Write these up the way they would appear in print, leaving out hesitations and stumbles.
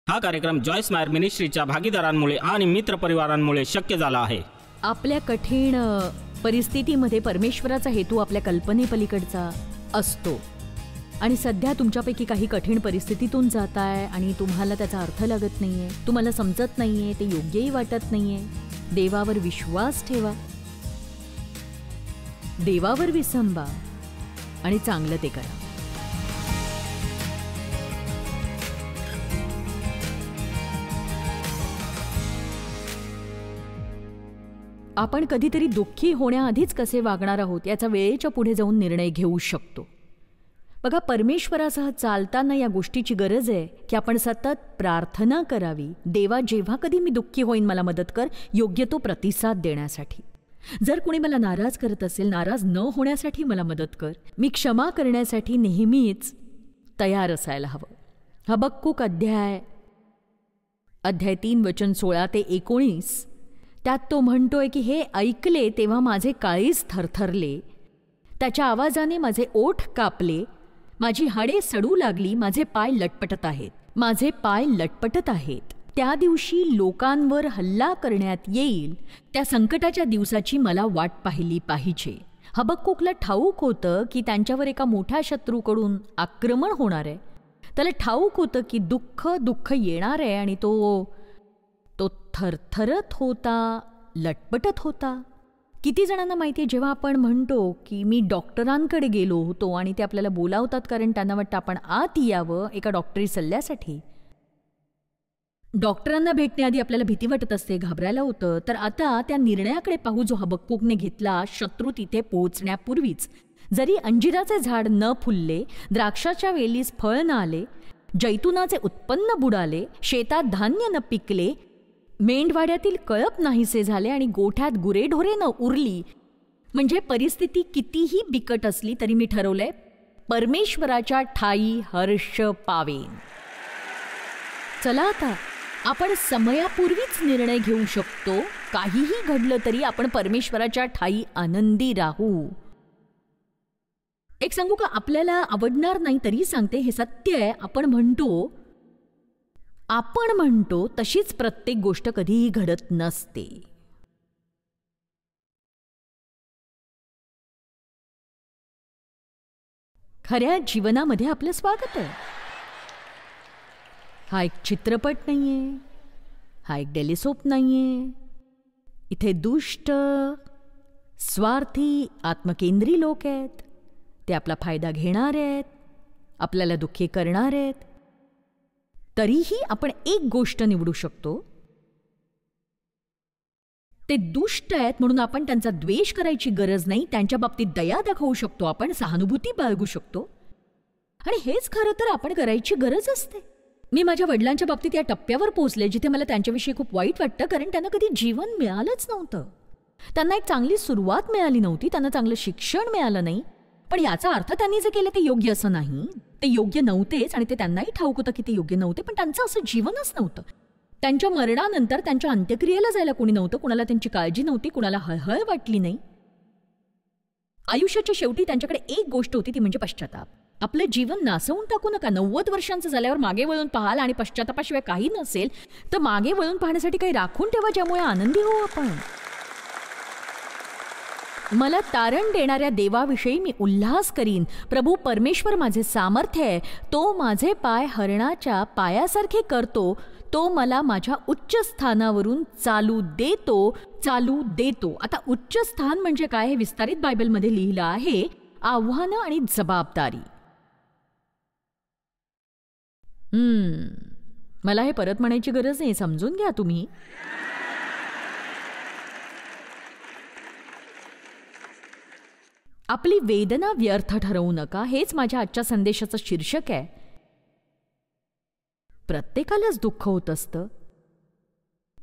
हा कार्यक्रम जॉय स्मायर मिनिस्ट्रीच्या भागीदारांमुळे आणि मित्रपरिवारांमुळे शक्य झाला आहे। आपल्या कठीण परिस्थितीमध्ये परमेश्वराचा हेतू आपल्या कल्पनेपलीकडचा असतो आणि सध्या तुमच्यापैकी काही कठीण परिस्थितीतून जाताय आणि तुम्हाला त्याचा अर्थ लागत नाहीये, तुम्हाला समजत नाहीये, ते योग्यही वाटत नाहीये। देवावर विश्वास ठेवा, देवावर विसंबा आणि चांगलं ते करा। आपण कधीतरी दुःखी होण्याआधीच कसे वागणार आहोत याचा वेळेच्या पुढे जाऊन निर्णय घेऊ शकतो। बघा, परमेश्वरासह चालताना या गोष्टीची गरज आहे की आपण सतत प्रार्थना करावी, देवा जेव्हा कधी मी दुःखी होईन मला मदत कर, योग्य तो प्रतिसाद देण्यासाठी। जर कोणी मला नाराज करत असेल, नाराज न होण्यासाठी मला मदत कर, मी क्षमा करण्यासाठी नेहमीच तयार असायला हवं। हबक्कूक अध्याय 3 वचन 16 ते 19, त्यात तो म्हणतोय की हे ऐकले तेव्हा माझे काळीज थरथरले, त्याच्या आवाजाने माझे ओठ कापले, माझी हाडे सडू लागली, माझे पाय लटपटत आहेत, माझे पाय लटपटत आहेत। त्या दिवशी लोकांवर हल्ला करण्यात येईल, त्या संकटाच्या दिवसाची मला वाट पाहिली पाहिजे। हबक्कूकला ठाऊक होतं की त्यांच्यावर एका मोठ्या शत्रूकडून आक्रमण होणार आहे। त्याला ठाऊक होतं की दुःख येणार आहे आणि तो थरथरत होता, लटपटत होता। किती जणांना माहिती आहे, जेव्हा आपण म्हणतो की मी डॉक्टरांकडे गेलो होतो आणि ते आपल्याला बोलावतात कारण त्यांना वाटतं आपण आत यावं एका डॉक्टरी सल्ल्यासाठी, डॉक्टरांना भेटण्याआधी आपल्याला भीती वाटत असते, घाबरायला होतं। तर आता त्या निर्णयाकडे पाहू जो हबक्कूकने घेतला शत्रू तिथे पोहोचण्यापूर्वीच। जरी अंजिराचे झाड न फुलले, द्राक्षाच्या वेलीस फळ न आले, जैतुनाचे उत्पन्न बुडाले, शेतात धान्य न पिकले, मेंढवाड्यातील कळप नाहीसे झाले आणि गोठ्यात गुरेढोरे न उरली, म्हणजे परिस्थिती कितीही बिकट असली तरी मी ठरवलंय परमेश्वराच्या ठाई हर्ष पावेन। चला आता आपण समयापूर्वीच निर्णय घेऊ शकतो। काहीही घडलं तरी आपण परमेश्वराच्या ठाई आनंदी राहू। एक सांगू का, आपल्याला आवडणार नाही तरी सांगते, हे सत्य आहे। आपण म्हणतो तशीच प्रत्येक गोष्ट कधीही घडत नसते। खऱ्या जीवनामध्ये आपलं स्वागत आहे। हा एक चित्रपट नाहीये, हा एक टेलिसोप नाहीये। इथे दुष्ट, स्वार्थी, आत्मकेंद्री लोक आहेत, ते आपला फायदा घेणार आहेत, आपल्याला दुःखी करणार आहेत। तरीही आपण एक गोष्ट निवडू शकतो, ते दुष्ट आहेत म्हणून आपण त्यांचा द्वेष करायची गरज नाही, त्यांच्या बाबतीत दया दाखवू शकतो, आपण सहानुभूती बाळगू शकतो। आणि हेच खरं तर आपण करायची गरज असते। मी माझ्या वडिलांच्या बाबतीत या टप्प्यावर पोहोचले जिथे मला त्यांच्याविषयी खूप वाईट वाटतं, कारण त्यांना कधी जीवन मिळालंच नव्हतं, त्यांना एक चांगली सुरुवात मिळाली नव्हती, त्यांना चांगलं शिक्षण मिळालं नाही। पण याचा अर्थ त्यांनी जे केलं ते योग्य असं नाही, ते योग्य नव्हतेच आणि ते त्यांनाही ठाऊक होतं की ते योग्य नव्हते, पण त्यांचं असं जीवनच नव्हतं। त्यांच्या मरणानंतर त्यांच्या अंत्यक्रियेला जायला कोणी नव्हतं, कुणाला त्यांची काळजी नव्हती, कुणाला हळहळ वाटली नाही। आयुष्याच्या शेवटी त्यांच्याकडे एक गोष्ट होती, ती म्हणजे पश्चाताप। आपलं जीवन नासवून टाकू नका। 90 वर्षांचं झाल्यावर मागे वळून पाहाल आणि पश्चातापाशिवाय काही नसेल तर मागे वळून पाहण्यासाठी काही राखून ठेवा ज्यामुळे आनंदी होऊ आपण। मला तारण देणाऱ्या देवाविषयी मी उल्हास करीन। प्रभू परमेश्वर माझे सामर्थ्य आहे, तो माझे पाय हरणाच्या पायासारखे करतो, तो मला माझ्या उच्च स्थानावरून चालू देतो। आता उच्च स्थान म्हणजे काय हे विस्तारित बायबलमध्ये लिहिलं आहे, आव्हानं आणि जबाबदारी। मला हे परत म्हणायची गरज नाही, समजून घ्या तुम्ही। आपली वेदना व्यर्थ ठरवू नका, हेच माझ्या आजच्या संदेशाचं शीर्षक आहे। प्रत्येकालाच दुःख होत असतं,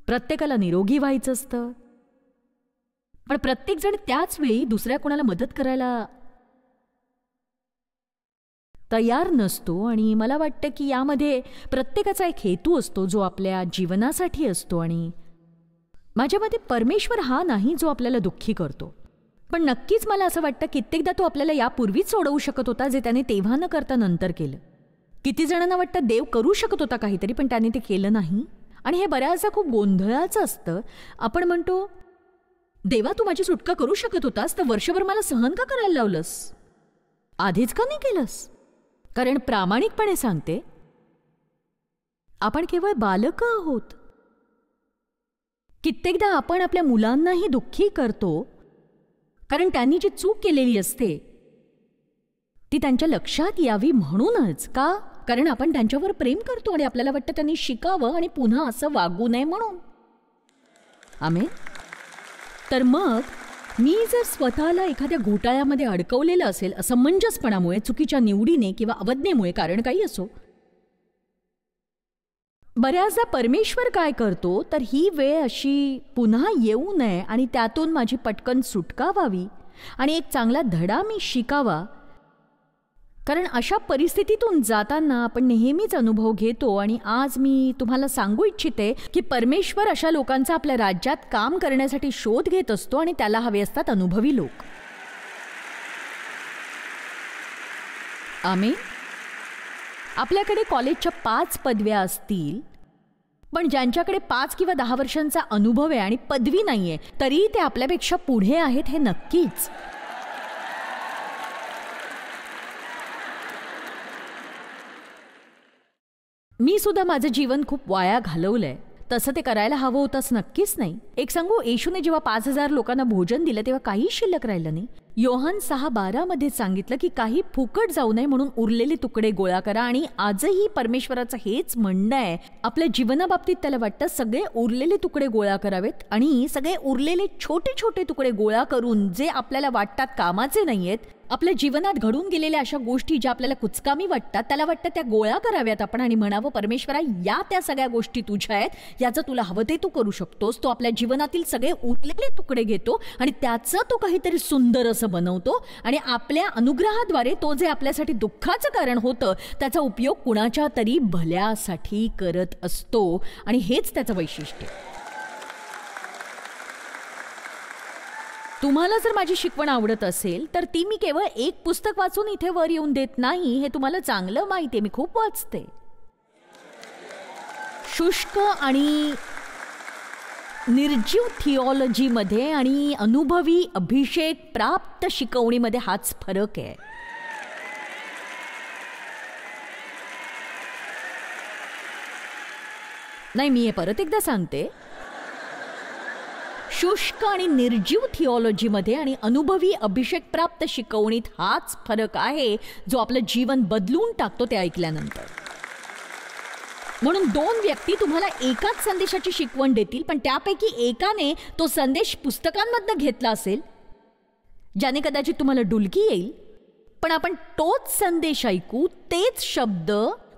प्रत्येकाला निरोगी व्हायचं असतं, पण प्रत्येक जण त्याच वेळी दुसऱ्या कोणाला मदत करायला तयार नसतो। आणि मला वाटतं की यामध्ये प्रत्येकाचा एक हेतू असतो जो आपल्या जीवनासाठी असतो, आणि माझ्या मते परमेश्वर हा नाही जो आपल्याला दुःखी करतो, पण नक्कीच मला असं वाटतं कित्येकदा तो आपल्याला यापूर्वीच सोडवू शकत होता जे त्याने तेव्हा न करता नंतर केलं। किती जणांना वाटतं देव करू शकत होता काहीतरी, पण त्यांनी ते केलं नाही. आणि हे बऱ्याचदा खूप गोंधळाचं असतं. आपण म्हणतो, देवा तू माझी सुटका करू शकत होतास, तर वर्षभर मला सहन का करायला लावलंस, आधीच का नाही केलंस? कारण प्रामाणिकपणे सांगते, आपण केवळ बालक आहोत. कित्येकदा आपण आपल्या मुलांनाही दुःखी करतो, कारण त्यांनी जी चूक केलेली असते ती त्यांच्या लक्षात यावी म्हणूनच. का? कारण आपण त्यांच्यावर प्रेम करतो आणि आपल्याला वाटतं त्यांनी शिकावं आणि पुन्हा असं वागू नये म्हणून. आमेन. तर मग मी जर स्वतःला एखाद्या घोटाळ्यामध्ये अडकवलेलं असेल, असमंजसपणामुळे, चुकीच्या निवडीने किंवा अवज्ञेमुळे, कारण काही असो, बऱ्याचदा परमेश्वर काय करतो, तर ही वेळ अशी पुन्हा येऊ नये आणि त्यातून माझी पटकन सुटका व्हावी आणि एक चांगला धडा मी शिकावा. कारण अशा परिस्थितीतून जाताना आपण नेहमीच अनुभव घेतो. आणि आज मी तुम्हाला सांगू इच्छिते की परमेश्वर अशा लोकांचा आपल्या राज्यात काम करण्यासाठी शोध घेत असतो आणि त्याला हवे असतात अनुभवी लोक. आमेन. आपल्याकडे कॉलेजच्या 5 पदव्या असतील, पण ज्यांच्याकडे 5 किंवा 10 वर्षांचा अनुभव आहे आणि पदवी नाहीये, तरी ते आपल्यापेक्षा पुढे आहेत हे नक्कीच. मी सुद्धा माझं जीवन खूप वाया घालवलंय. तसं ते करायला हवं होतंच नक्कीच नाही. एक सांगू, येशूने जेव्हा 5,000 लोकांना भोजन दिलं तेव्हा काही शिल्लक राहिलं नाही. योहान 6:12 मध्ये सांगितलं की काही फुकट जाऊ नये म्हणून उरलेले तुकडे गोळा करा. आणि आजही परमेश्वराचं हेच म्हणणं आहे. आपल्या जीवनाबाबतीत त्याला वाटतं सगळे उरलेले तुकडे गोळा करावेत आणि सगळे उरलेले छोटे छोटे तुकडे गोळा करून जे आपल्याला वाटतात कामाचे नाहीयेत, आपल्या जीवनात घडून गेलेल्या अशा गोष्टी ज्या आपल्याला कुचकामी वाटतात, त्याला वाटतं त्या गोळा कराव्यात आपण आणि म्हणावं, परमेश्वरा, या त्या सगळ्या गोष्टी तुझ्या आहेत, याचं तुला हवं ते तू करू शकतोस. तो आपल्या जीवनातील सगळे उरलेले तुकडे घेतो आणि त्याचं तो काहीतरी सुंदर असं बनवतो आणि आपल्या अनुग्रहाद्वारे तो जे आपल्यासाठी दुःखाचं कारण होतं त्याचा उपयोग कुणाच्या तरी भल्यासाठी करत असतो. आणि हेच त्याचं वैशिष्ट्य. तुम्हाला जर माझी शिकवण आवडत असेल तर ती मी केवळ एक पुस्तक वाचून इथे वर येऊन देत नाही, हे तुम्हाला चांगलं माहिती आहे. मी खूप वाचते. शुष्क आणि निर्जीव थिओलॉजीमध्ये आणि अनुभवी अभिषेक प्राप्त शिकवणीमध्ये हाच फरक आहे. नाही, मी हे परत एकदा सांगते. शुष्क आणि निर्जीव थिओलॉजीमध्ये आणि अनुभवी अभिषेक प्राप्त शिकवणीत हाच फरक आहे जो आपलं जीवन बदलून टाकतो ते ऐकल्यानंतर. म्हणून 2 व्यक्ती तुम्हाला एकाच संदेशाची शिकवण देतील, पण त्यापैकी एकाने तो संदेश पुस्तकांमधनं घेतला असेल, ज्याने कदाचित तुम्हाला डुलकी येईल, पण आपण तोच संदेश ऐकू, तेच शब्द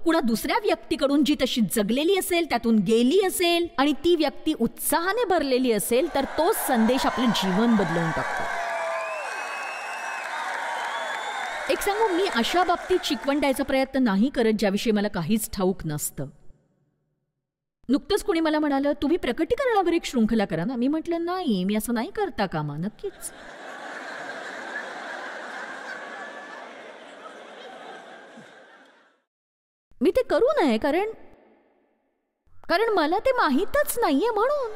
कुणा दुसऱ्या व्यक्तीकडून जी तशी जगलेली असेल, त्यातून गेली असेल आणि ती व्यक्ती उत्साहाने भरलेली असेल, तर तोच संदेश आपलं जीवन बदलवून टाकतो. एक सांगू, मी अशा बाबतीत शिकवण द्यायचा प्रयत्न नाही करत ज्याविषयी मला काहीच ठाऊक नसतं. नुकतंच कोणी मला म्हणालं, तुम्ही प्रकटीकरणावर एक शृंखला करा ना. मी म्हटलं, नाही, मी असं नाही करता कामा. नक्कीच मी ते करू नये, कारण मला ते माहीतच नाहीये म्हणून.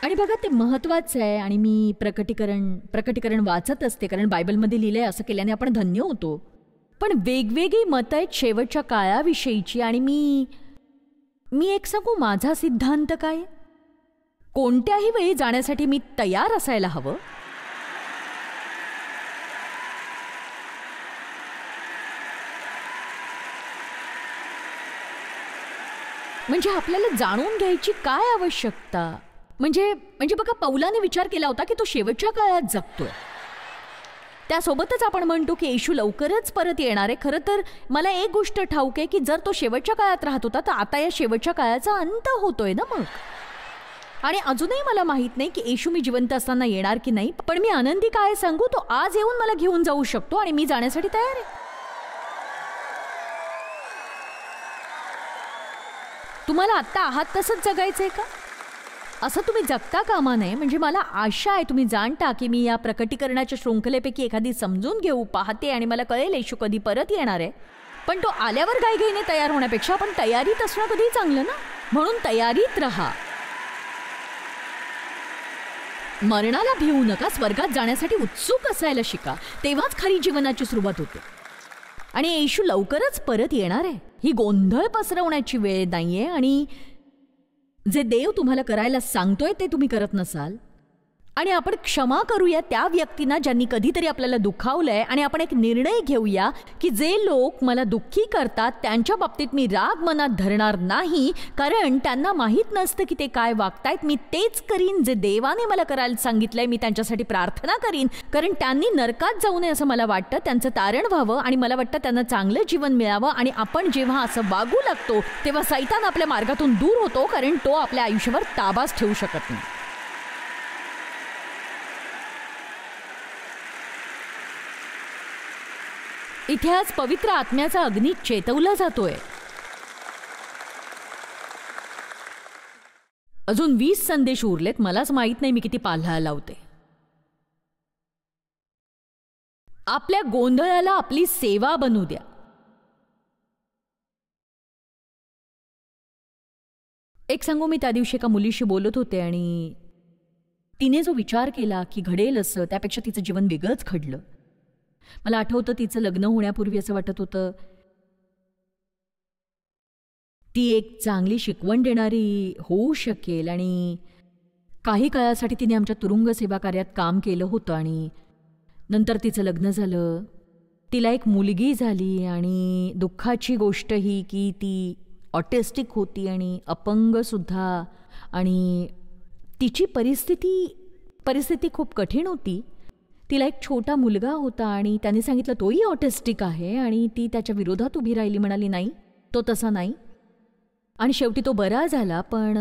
आणि बघा, ते महत्वाचं आहे. आणि मी प्रकटीकरण वाचत असते, कारण बायबलमध्ये लिहिलंय असं केल्याने आपण धन्य होतो. पण वेगवेगळी मतं आहेत शेवटच्या काळाविषयीची. आणि मी एक सांगू, माझा सिद्धांत काय, कोणत्याही वेळी जाण्यासाठी मी तयार असायला हवं. म्हणजे आपल्याला जाणून घ्यायची काय आवश्यकता. म्हणजे बघा, पौलाने विचार केला होता की तो शेवटच्या काळात जगतोय. त्यासोबतच आपण म्हणतो की येशू लवकरच परत येणार आहे. खरं तर मला एक गोष्ट ठाऊक आहे की जर तो शेवटच्या काळात राहत होता तर आता या शेवटच्या काळाचा अंत होतोय ना मग. आणि अजूनही मला माहित नाही की येशू मी जिवंत असताना येणार की नाही, पण मी आनंदी काय सांगू, तो आज येऊन मला घेऊन जाऊ शकतो आणि मी जाण्यासाठी तयार आहे. तुम्हाला आत्ता आहात तसंच जगायचंय का? असं तुम्ही जगता कामा नये. म्हणजे मला आशा आहे तुम्ही जाणता की मी या प्रकटीकरणाच्या शृंखलेपैकी एखादी समजून घेऊ पाहते आणि मला कळेल येशू कधी परत येणार आहे. पण तो आल्यावर घाईघाईने तयार होण्यापेक्षा आपण तयारीत असणं कधीही चांगलं ना. म्हणून तयारीत राहा. मरणाला भिवू नका. स्वर्गात जाण्यासाठी उत्सुक असायला शिका. तेव्हाच खरी जीवनाची सुरुवात होते. आणि येशू लवकरच परत येणार आहे. ही गोंधळ पसरवण्याची वेळ नाहीये. आणि जे देव तुम्हाला करायला सांगतोय ते तुम्ही करत नसाल आणि आपण क्षमा करूया त्या व्यक्तींना ज्यांनी कधीतरी आपल्याला दुखावलंय. आणि आपण एक निर्णय घेऊया की जे लोक मला दुःखी करतात त्यांच्या बाबतीत मी राग मनात धरणार नाही, कारण त्यांना माहीत नसतं की ते काय वागतायत. मी तेच करीन जे देवाने मला करायला सांगितलंय. मी त्यांच्यासाठी प्रार्थना करीन, कारण त्यांनी नरकात जाऊ नये असं मला वाटतं. त्यांचं तारण व्हावं आणि मला वाटतं त्यांना चांगलं जीवन मिळावं. आणि आपण जेव्हा असं वागू लागतो तेव्हा सैतान आपल्या मार्गातून दूर होतो, कारण तो आपल्या आयुष्यावर ताबाच ठेवू शकत नाही. इथे आज पवित्र आत्म्याचा अग्नी चेतवला जातोय. अजून 20 संदेश उरलेत. मलाच माहित नाही मी किती पाल्हा लावते. आपल्या गोंधळाला आपली सेवा बनू द्या. एक सांगू, मी त्या दिवशी एका मुलीशी बोलत होते आणि तिने जो विचार केला की घडेल असं, त्यापेक्षा तिचं जीवन वेगळंच घडलं. मला आठवतं तिचं लग्न होण्यापूर्वी असं वाटत होतं ती एक चांगली शिकवण देणारी होऊ शकेल. आणि काही काळासाठी तिने आमच्या तुरुंग सेवा कार्यात काम केलं होतं. आणि नंतर तिचं लग्न झालं, तिला एक मुलगी झाली. आणि दुःखाची गोष्ट ही की ती ऑटिस्टिक होती आणि अपंगसुद्धा. आणि तिची परिस्थिती खूप कठीण होती. तिला एक छोटा मुलगा होता आणि त्याने सांगितलं तोही ऑटिस्टिक आहे. आणि ती त्याच्या विरोधात उभी राहिली, म्हणाली नाही, तो तसा नाही. आणि शेवटी तो बरा झाला. पण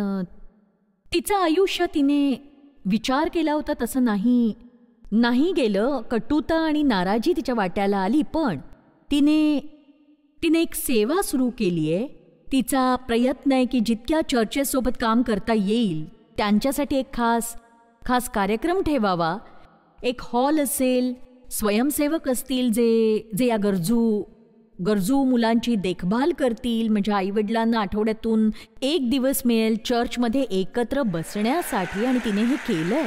तिचं आयुष्य तिने विचार केला होता तसं नाही गेलं. कटुता आणि नाराजी तिच्या वाट्याला आली. पण तिने एक सेवा सुरू केली आहे. तिचा प्रयत्न आहे की जितक्या चर्चेसोबत काम करता येईल त्यांच्यासाठी एक खास कार्यक्रम ठेवावा. एक हॉल असेल, स्वयंसेवक असतील जे या गरजू मुलांची देखभाल करतील. म्हणजे आईवडिलांना आठवड्यातून 1 दिवस मिळेल चर्चमध्ये एकत्र बसण्यासाठी. आणि तिने हे केलंय.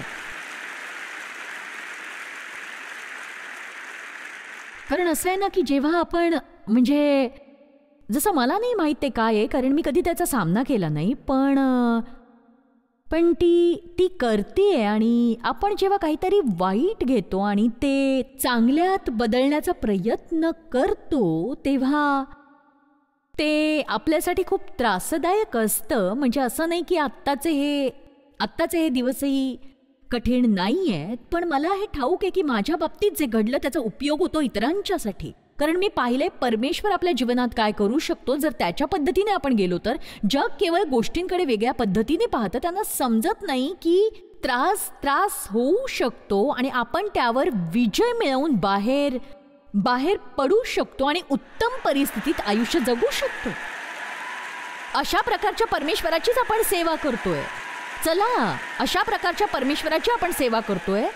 कारण असं आहे ना की जेव्हा आपण, म्हणजे जसं मला नाही माहीत ते काय आहे, कारण मी कधी त्याचा सामना केला नाही. पण ती करते. आणि आपण जेव्हा काहीतरी वाईट घेतो आणि ते चांगल्यात बदलण्याचा प्रयत्न करतो तेव्हा ते आपल्यासाठी खूप त्रासदायक असतं. म्हणजे असं नाही की आत्ताचे हे दिवसही कठीण नाही आहेत. पण मला हे ठाऊक आहे की माझ्या बाबतीत जे घडलं त्याचा उपयोग होतो इतरांच्यासाठी. कारण मी पाहिलंय परमेश्वर आपल्या जीवनात काय करू शकतो जर त्याच्या पद्धतीने आपण गेलो तर. जग केवळ गोष्टींकडे वेगळ्या पद्धतीने पाहतं. त्यांना समजत नाही की त्रास होऊ शकतो आणि आपण त्यावर विजय मिळवून बाहेर पडू शकतो आणि उत्तम परिस्थितीत आयुष्य जगू शकतो. अशा प्रकारच्या परमेश्वराचीच आपण सेवा करतोय. चला, अशा प्रकारच्या परमेश्वराची आपण सेवा करतोय.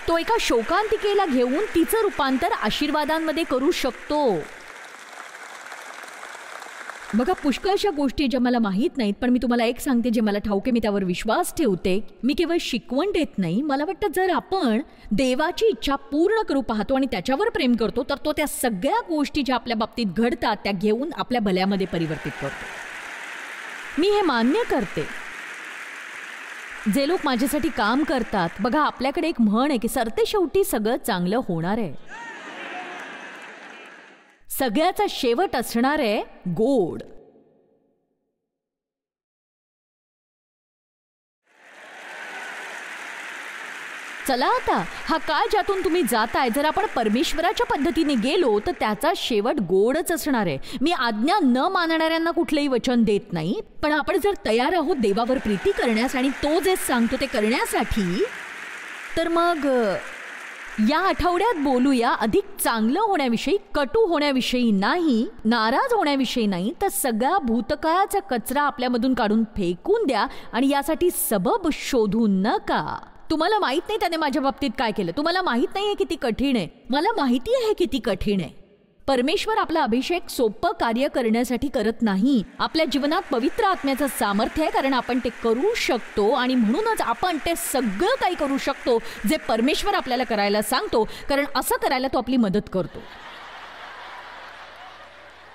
तो एका शोकांतिकेला घेऊन तिचं रूपांतर आशीर्वादांमध्ये करू शकतो. बघा, पुष्कळशा गोष्टी ज्या मला माहीत नाहीत, पण मी तुम्हाला एक सांगते जे मला ठाऊक आहे. मी त्यावर विश्वास ठेवते. मी केवळ शिकवण देत नाही. मला वाटतं जर आपण देवाची इच्छा पूर्ण करू पाहतो आणि त्याच्यावर प्रेम करतो तर तो त्या सगळ्या गोष्टी ज्या आपल्या बाबतीत घडतात त्या घेऊन आपल्या भल्यामध्ये परिवर्तित करतो. मी हे मान्य करते. जे लोक माझ्यासाठी काम करतात, बघा आपल्याकडे एक म्हण आहे की सरते शेवटी सगळं चांगलं होणार आहे. सगळ्याचा शेवट असणार आहे गोड. चला आता, हा काळ ज्यातून तुम्ही जाताय, जर आपण परमेश्वराच्या पद्धतीने गेलो तर त्याचा शेवट गोडच असणार आहे. मी आज्ञा न मानणाऱ्यांना कुठलंही वचन देत नाही. पण आपण जर तयार आहोत देवावर प्रीती करण्यास आणि तो जे सांगतो ते करण्यासाठी, तर मग या आठवड्यात बोलूया अधिक चांगलं होण्याविषयी, कटू होण्याविषयी नाही, नाराज होण्याविषयी नाही, तर सगळा भूतकाळाचा कचरा आपल्यामधून काढून फेकून द्या आणि यासाठी सबब शोधू नका. तुम्हाला माहित नाही त्याने माझ्या बाबतीत काय केलं, तुम्हाला माहित नाहीये किती कठीण आहे, मला माहिती आहे किती कठीण आहे. परमेश्वर आपला अभिषेक सोपं कार्य करण्यासाठी करत नाही. आपल्या जीवनात पवित्र आत्म्याचं सामर्थ्य आहे, कारण आपण ते करू शकतो आणि म्हणूनच आपण ते सगळं काही करू शकतो जे परमेश्वर आपल्याला करायला सांगतो, कारण असं करायला तो आपली मदत करतो.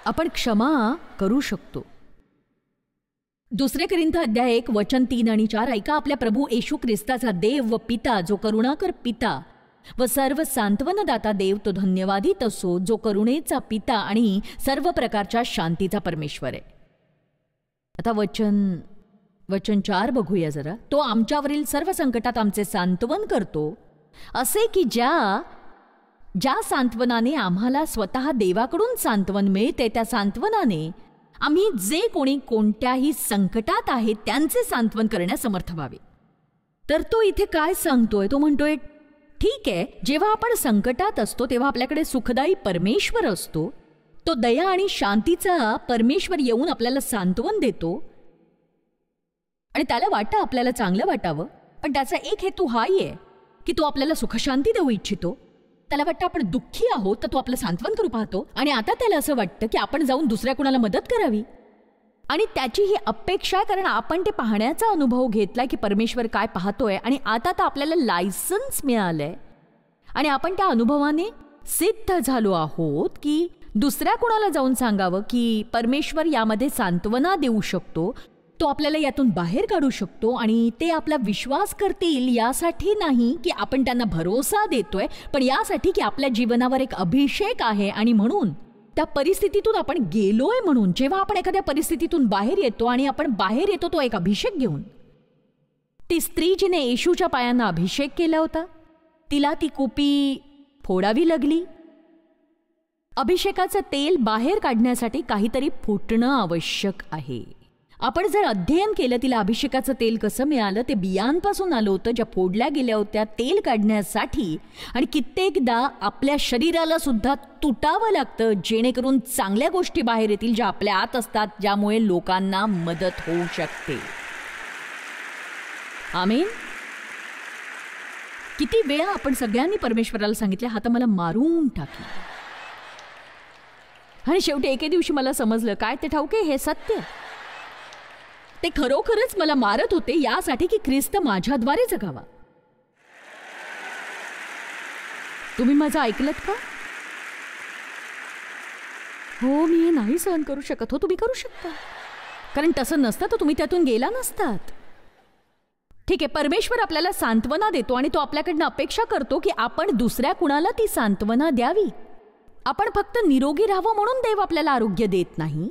आपण क्षमा करू शकतो. 2 कोरिंथ अध्याय 1 वचन 3 आणि 4 ऐका. आपल्या प्रभू येशू ख्रिस्ताचा देव व पिता, जो करुणाकर पिता व सर्व सांत्वनदाता देव, तो धन्यवादित असो, जो करुणेचा पिता आणि सर्व प्रकारच्या शांतीचा परमेश्वर आहे. आता वचन 4 बघूया जरा. तो आमच्यावरील सर्व संकटात आमचे सांत्वन करतो, असे की ज्या सांत्वनाने आम्हाला स्वतः देवाकडून सांत्वन मिळते, त्या सांत्वनाने आम्ही जे कोणी कोणत्याही संकटात आहेत त्यांचे सांत्वन करण्यास समर्थ व्हावे. तर तो इथे काय सांगतोय? तो म्हणतोय ठीक आहे, जेव्हा आपण संकटात असतो तेव्हा आपल्याकडे सुखदायी परमेश्वर असतो, तो दया आणि शांतीचा परमेश्वर येऊन आपल्याला सांत्वन देतो आणि त्याला वाटतं आपल्याला चांगलं वाटावं. पण त्याचा एक हेतू हाही आहे की तो आपल्याला सुखशांती देऊ इच्छितो. त्याला वाटतं आपण दुःखी आहोत तर तो आपलं सांत्वन करू पाहतो आणि आता त्याला असं वाटतं की आपण जाऊन दुसऱ्या कुणाला मदत करावी. आणि त्याची ही अपेक्षा आहे, कारण आपण ते पाहण्याचा अनुभव घेतलाय की परमेश्वर काय पाहतोय आणि आता तर आपल्याला लायसन्स मिळालंय आणि आपण त्या अनुभवाने सिद्ध झालो आहोत की दुसऱ्या कुणाला जाऊन सांगावं की परमेश्वर यामध्ये सांत्वना देऊ शकतो, तो आपल्याला यातून बाहेर काढू शकतो आणि ते आपला विश्वास करतील. यासाठी नाही की आपण त्यांना भरोसा देतोय, पण यासाठी की आपल्या जीवनावर एक अभिषेक आहे आणि म्हणून त्या परिस्थितीतून आपण गेलोय. म्हणून जेव्हा आपण एखाद्या परिस्थितीतून बाहेर येतो आणि आपण बाहेर येतो तो एक अभिषेक घेऊन. ती स्त्री जिने येशूच्या पायांना अभिषेक केला होता, तिला ती कुपी फोडावी लागली. अभिषेकाचं तेल बाहेर काढण्यासाठी काहीतरी फुटणं आवश्यक आहे. आपण जर अध्ययन केलं तिला अभिषेकाचं तेल कसं मिळालं, ते बियांपासून आलं होतं ज्या फोडल्या गेल्या होत्या तेल काढण्यासाठी. आणि कित्येकदा आपल्या शरीराला सुद्धा तुटावं लागतं जेणेकरून चांगल्या गोष्टी बाहेर येतील ज्या आपल्या आत असतात, ज्यामुळे लोकांना मदत होऊ शकते. आमीन. किती वेळा आपण सगळ्यांनी परमेश्वराला सांगितले हा तर मला मारून टाकी, आणि शेवटी एके दिवशी मला समजलं काय ते ठाऊके, हे सत्य. ते खरोखरच मला मारत होते यासाठी की ख्रिस्त माझ्याद्वारे जगावा. तुम्ही माझं ऐकलत का? हो, मी हे नाही सहन करू शकत. हो, तुम्ही करू शकता, कारण तसं नसतं तर तुम्ही त्यातून गेला नसतात. ठीक आहे, परमेश्वर आपल्याला सांत्वना देतो आणि तो आपल्याकडनं अपेक्षा करतो की आपण दुसऱ्या कुणाला ती सांत्वना द्यावी. आपण फक्त निरोगी राहावं म्हणून देव आपल्याला आरोग्य देत नाही,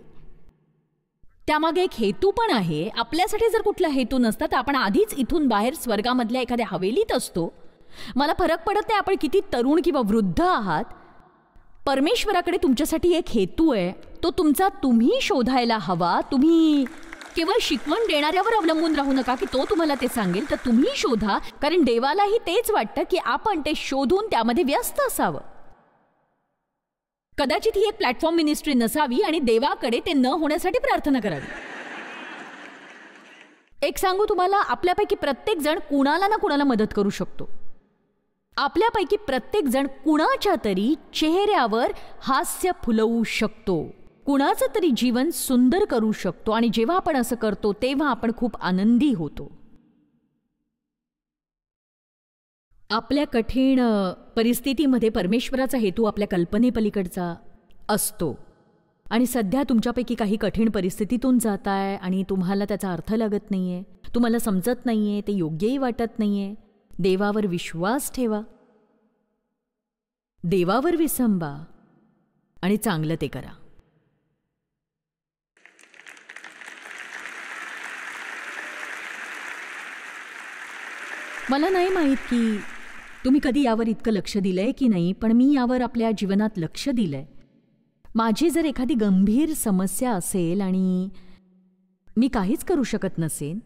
त्यामागे एक हेतू पण आहे. आपल्यासाठी जर कुठला हेतू नसता तर आपण आधीच इथून बाहेर स्वर्गामधल्या एखाद्या हवेलीत असतो. मला फरक पडत नाही आपण किती तरुण किंवा वृद्ध आहात. परमेश्वराकडे तुमच्यासाठी एक हेतू आहे, तो तुमचा तुम्ही शोधायला हवा. तुम्ही केवळ शिकवण देणाऱ्यावर अवलंबून राहू नका की तो तुम्हाला ते सांगेल, तर तुम्ही शोधा, कारण देवालाही तेच वाटतं की आपण ते शोधून त्यामध्ये व्यस्त असावं. कदाचित ही एक प्लॅटफॉर्म मिनिस्ट्री नसावी आणि देवाकडे ते न होण्यासाठी प्रार्थना करावी. एक सांगू तुम्हाला, आपल्यापैकी प्रत्येक जण कुणाला ना कुणाला मदत करू शकतो. आपल्यापैकी प्रत्येक जण कुणाच्या तरी चेहऱ्यावर हास्य फुलवू शकतो, कुणाचं तरी जीवन सुंदर करू शकतो. आणि जेव्हा आपण असं करतो तेव्हा आपण खूप आनंदी होतो. आपल्या कठीण परिस्थितीमध्ये परमेश्वराचा हेतू आपल्या कल्पनेपलीकडचा असतो. आणि सध्या तुमच्यापैकी काही कठीण परिस्थितीतून जाताय आणि तुम्हाला त्याचा अर्थ लागत नाहीये, तुम्हाला समजत नाहीये, ते योग्यही वाटत नाहीये. देवावर विश्वास ठेवा, देवावर विसंबा आणि चांगलं ते करा. मला नाही माहीत की तुम्ही कधी यावर इतकं लक्ष दिलंय की नाही, पण मी यावर आपल्या जीवनात लक्ष दिलंय. माझी जर एखादी गंभीर समस्या असेल आणि मी काहीच करू शकत नसेन,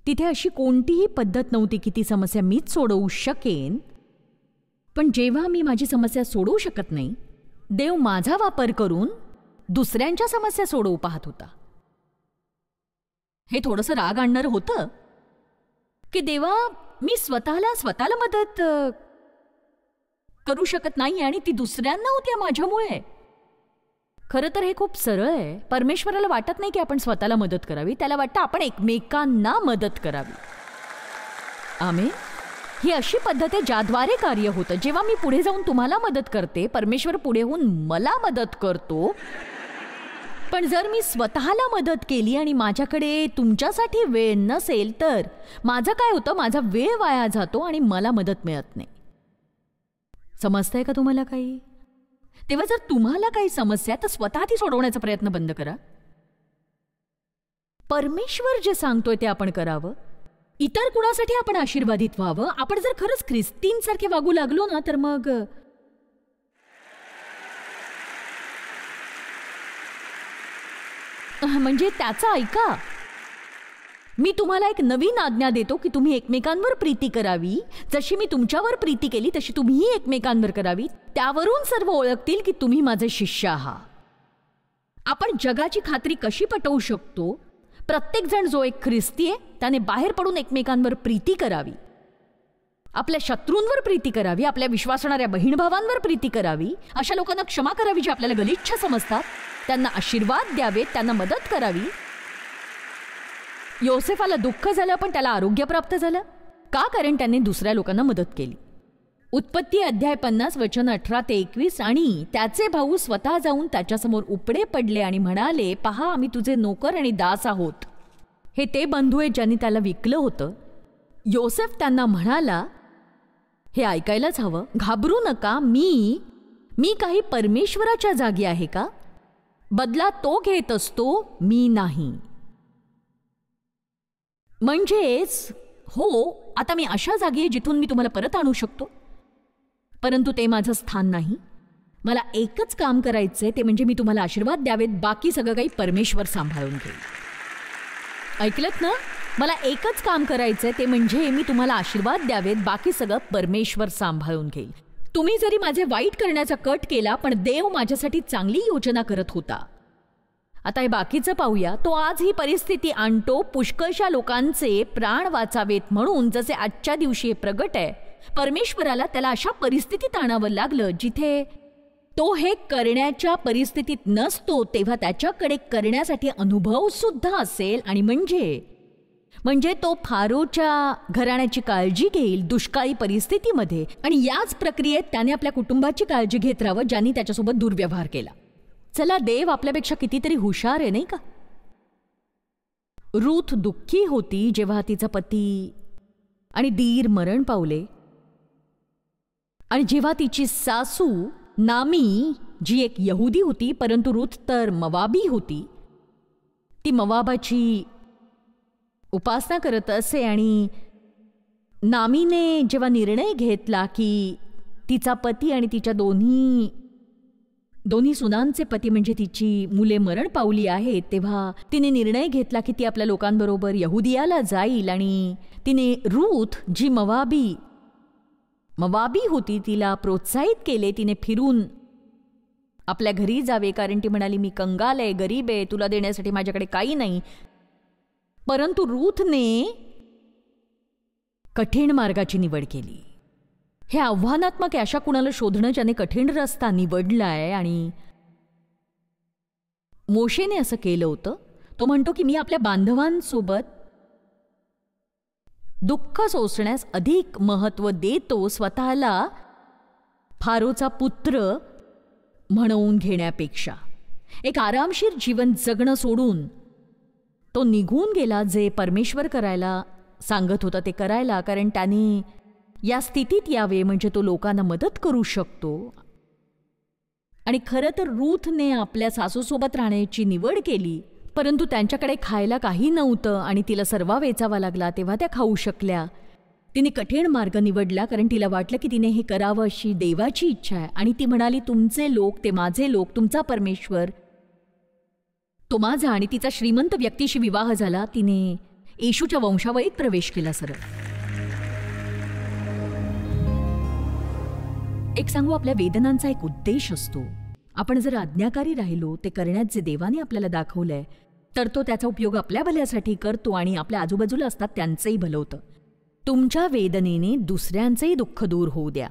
तिथे अशी कोणतीही पद्धत नव्हती की ती समस्या मीच सोडवू शकेन. पण जेव्हा मी माझी समस्या सोडवू शकत नाही, देव माझा वापर करून दुसऱ्यांच्या समस्या सोडवू पाहत होता. हे थोडंसं राग आणणारं होतं की देवा, मी स्वतःला मदत करू शकत नाही आणि ती दुसऱ्यांना होती माझ्यामुळे. खरं तर हे खूप सरळ आहे. परमेश्वराला वाटत नाही की आपण स्वतःला मदत करावी, त्याला वाटतं आपण एकमेकांना मदत करावी. आमेन. ही अशी पद्धत आहे ज्याद्वारे कार्य होतं. जेव्हा मी पुढे जाऊन तुम्हाला मदत करते, परमेश्वर पुढे होऊन मला मदत करतो. पण जर मी स्वतःला मदत केली आणि माझ्याकडे तुमच्यासाठी वेळ नसेल, तर माझं काय होतं, माझा वेळ वाया जातो आणि मला मदत मिळत नाही. समजतंय का तुम्हाला काही? तेव्हा जर तुम्हाला काही समस्या, तर स्वतः ती सोडवण्याचा प्रयत्न बंद करा. परमेश्वर जे सांगतोय ते आपण करावं. इतर कुणासाठी आपण आशीर्वादित व्हावं. आपण जर खरंच ख्रिस्तींसारखे वागू लागलो ना, तर मग म्हणजे त्याचं ऐका. मी तुम्हाला एक नवीन आज्ञा देतो की तुम्ही एकमेकांवर प्रीती करावी. जशी मी तुमच्यावर प्रीती केली तशी तुम्हीही एकमेकांवर करावी. त्यावरून सर्व ओळखतील की तुम्ही माझे शिष्य आहात. आपण जगाची खात्री कशी पटवू शकतो? प्रत्येक जण जो एक ख्रिस्ती आहे त्याने बाहेर पडून एकमेकांवर प्रीती करावी. आपल्या शत्रूंवर प्रीती करावी. आपल्या विश्वासणाऱ्या बहीण भावांवर प्रीती करावी. अशा लोकांना क्षमा करावी जे आपल्याला गलिच्छ समजतात. त्यांना आशीर्वाद द्यावेत. त्यांना मदत करावी. योसेफाला दुःख झालं पण त्याला आरोग्य प्राप्त झालं का? कारण त्यांनी दुसऱ्या लोकांना मदत केली. उत्पत्ती अध्याय 50 वचन 18 ते 21. आणि त्याचे भाऊ स्वतः जाऊन त्याच्यासमोर उपडे पडले आणि म्हणाले, पहा, आम्ही तुझे नोकर आणि दास आहोत. हे ते बंधू आहेत ज्यांनी त्याला विकलं होतं. योसेफ त्यांना म्हणाला, हे ऐकायलाच हवं, घाबरू नका. मी काही परमेश्वराच्या जागी आहे का? बदला तो घेत असतो, मी नाही. म्हणजेच हो, आता मी अशा जागी आहे जिथून मी तुम्हाला परत आणू शकतो, परंतु ते माझं स्थान नाही. मला एकच काम करायचंय, ते म्हणजे मी तुम्हाला आशीर्वाद द्यावेत. बाकी सगळं काही परमेश्वर सांभाळून घेईल. ऐकलत ना? मला एकच काम करायचंय, ते म्हणजे मी तुम्हाला आशीर्वाद द्यावेत. बाकी सगळं परमेश्वर सांभाळून घेईल. तुम्ही जरी माझे वाईट करण्याचा कट केला, पण देव माझ्यासाठी चांगली योजना करत होता. आता हे बाकीचं पाहूया. तो आज ही परिस्थिती आणतो पुष्कळशा लोकांचे प्राण वाचावेत म्हणून, जसे आजच्या दिवशी प्रगट आहे. परमेश्वराला त्याला अशा परिस्थितीत आणावं लागलं जिथे तो हे करण्याच्या परिस्थितीत नसतो, तेव्हा त्याच्याकडे करण्यासाठी अनुभव सुद्धा असेल. आणि म्हणजे तो फारोच्या घराण्याची काळजी घेईल दुष्काळी परिस्थितीमध्ये. आणि याच प्रक्रियेत त्याने आपल्या कुटुंबाची काळजी घेत राहावं ज्यांनी त्याच्यासोबत दुर्व्यवहार केला. चला, देव आपल्यापेक्षा कितीतरी हुशार आहे, नाही का? रूथ दुःखी होती जेव्हा तिचा पती आणि दीर मरण पावले. आणि जेव्हा तिची सासू नामी, जी एक यहुदी होती परंतु रूथ तर मवाबी होती, ती मवाबाची उपासना करत असे. आणि नामीने जेव्हा निर्णय घेतला की तिचा पती आणि तिच्या दोन्ही सुनांचे पती म्हणजे तिची मुले मरण पावली आहेत, तेव्हा तिने निर्णय घेतला की ती आपल्या लोकांबरोबर यहुदियाला जाईल. आणि तिने रूथ, जी मवाबी होती, तिला प्रोत्साहित केले. तिने फिरून आपल्या घरी जावे, कारण ती म्हणाली, मी कंगाल आहे, गरीब आहे, तुला देण्यासाठी माझ्याकडे काही नाही. परंतु रूथने कठीण मार्गाची निवड केली. हे आव्हानात्मक आहे. अशा कुणाला शोधणं ज्याने कठीण रस्ता निवडलाय. आणि मोशेने असं केलं होतं. तो म्हणतो की मी आपल्या बांधवांसोबत दुःख सोसण्यास अधिक महत्त्व देतो, स्वतःला फारोचा पुत्र म्हणवून घेण्यापेक्षा. एक आरामशीर जीवन जगणं सोडून तो निघून गेला जे परमेश्वर करायला सांगत होता ते करायला, कारण त्याने या स्थितीत यावे म्हणजे तो लोकांना मदत करू शकतो. आणि खरं तर रूथने आपल्या सासूसोबत राहण्याची निवड केली, परंतु त्यांच्याकडे खायला काही नव्हतं आणि तिला सर्वा वेचावा लागला. तेव्हा त्या खाऊ शकल्या. तिने कठीण मार्ग निवडला कारण तिला वाटलं की तिने हे करावं अशी देवाची इच्छा आहे. आणि ती म्हणाली, तुमचे लोक ते माझे लोक, तुमचा परमेश्वर तो माझा. आणि तिचा श्रीमंत व्यक्तीशी विवाह झाला. तिने येशूच्या वंशावळीत प्रवेश केला. सरळ एक सांगू, आपल्या वेदनांचा एक उद्देश असतो. आपण जर आज्ञाकारी राहिलो, ते करण्यात जे देवाने आपल्याला दाखवलंय, तर तो त्याचा उपयोग आपल्या भल्यासाठी करतो आणि आपल्या आजूबाजूला असतात त्यांचंही भलं होतं. तुमच्या वेदनेने दुसऱ्यांचंही दुःख दूर होऊ द्या.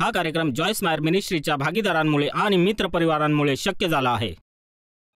हा कार्यक्रम जॉयस मायर मिनिस्ट्रीच्या भागीदारांमुळे आणि मित्रपरिवारांमुळे शक्य झाला आहे.